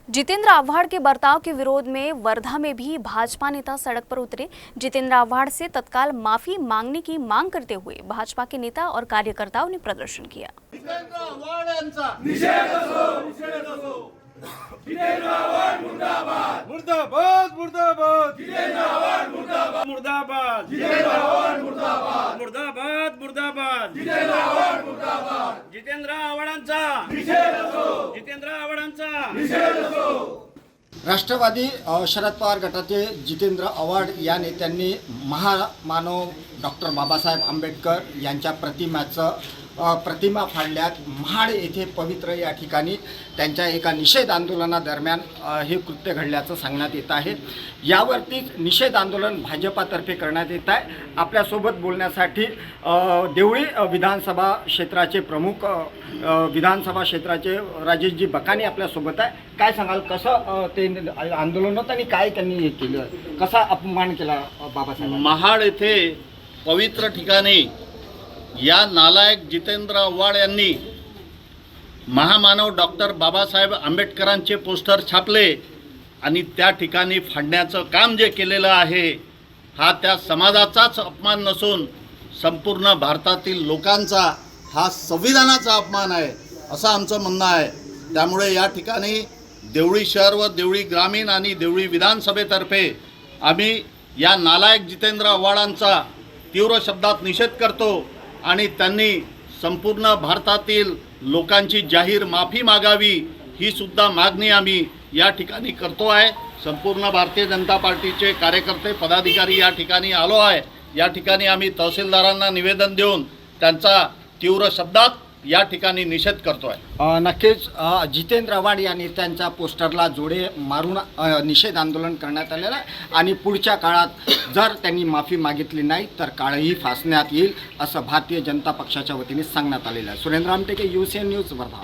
जितेंद्र आव्हाड के बर्ताव के विरोध में वर्धा में भी भाजपा नेता सड़क पर उतरे। जितेंद्र आव्हाड से तत्काल माफी मांगने की मांग करते हुए भाजपा के नेता और कार्यकर्ताओं ने प्रदर्शन किया। जितेंद्र आव्हाड यांचा निषेध असो, निषेध असो। जितेंद्र आव्हाड मुर्दाबाद, मुर्दाबाद, मुर्दाबाद। जितेंद्र आव्हाड मुर्दाबाद, मुर्दाबाद। जितेंद्र आव्हाड मुर्दाबाद, मुर्दाबाद, मुर्दाबाद। जितेंद्र आव्हाड मुर्दाबाद। जितेंद्र आव्हाडांचा निषेध असो, जितेंद्र आव्हाडांचा निषेध असो। राष्ट्रवादी शरद पवार गटाचे जितेंद्र आव्हाड या नेत्यांनी महामानव डॉक्टर बाबासाहेब आंबेडकर यांच्या प्रतिमा फाडल्यात। महाड येथे पवित्र या ठिकाणी त्यांच्या एका निषेध आंदोलनादरम्यान हे कृत्य घडल्याचं सांगण्यात येत आहे। यावरतीच निषेध आंदोलन भाजपातर्फे करण्यात येत आहे। आपल्यासोबत बोलण्यासाठी देवळी विधानसभा क्षेत्राचे प्रमुख विधानसभा क्षेत्राचे राजेशजी बकानी आपल्यासोबत आहे। काय सांगाल, कसं ते आंदोलन होतं आणि काय त्यांनी हे केलं, कसा अपमान केला बाबासाहेब? महाड येथे पवित्र ठिकाणी या नालायक जितेंद्र आव्हाड यांनी महामानव डॉक्टर बाबासाहेब आंबेडकरांचे पोस्टर छापले आणि त्या ठिकाणी फाडण्याचं काम जे केलेलं आहे हा त्या समाजाचाच अपमान नसून संपूर्ण भारतातील लोकांचा हा संविधानाचा अपमान आहे असं आमचं म्हणणं आहे। त्यामुळे या ठिकाणी देवळी शहर व देवळी ग्रामीण आणि देवळी विधानसभेतर्फे आम्ही या नालायक जितेंद्र आव्हाडांचा तीव्र शब्दात निषेध करतो आणि त्यांनी संपूर्ण भारतातील लोकांची जाहीर माफी मागावी ही सुद्धा मागणी आम्ही या ठिकाणी करतो आहे। संपूर्ण भारतीय जनता पार्टीचे कार्यकर्ते पदाधिकारी या ठिकाणी आलो आहे। या ठिकाणी आम्ही तहसीलदारांना निवेदन देऊन त्यांचा तीव्र शब्दात या ठिकाणी निषेध करतो आहे। नक्कीच जितेंद्र आव्हाड या नेत्यांच्या पोस्टरला जोडे मारून निषेध आंदोलन करण्यात आलेलं आहे आणि पुढच्या काळात जर त्यांनी माफी मागितली नाही तर काळही फासण्यात येईल असं भारतीय जनता पक्षाच्या वतीने सांगण्यात आलेलं आहे। सुरेंद्र आमटेके, UCN न्यूज, वर्धा।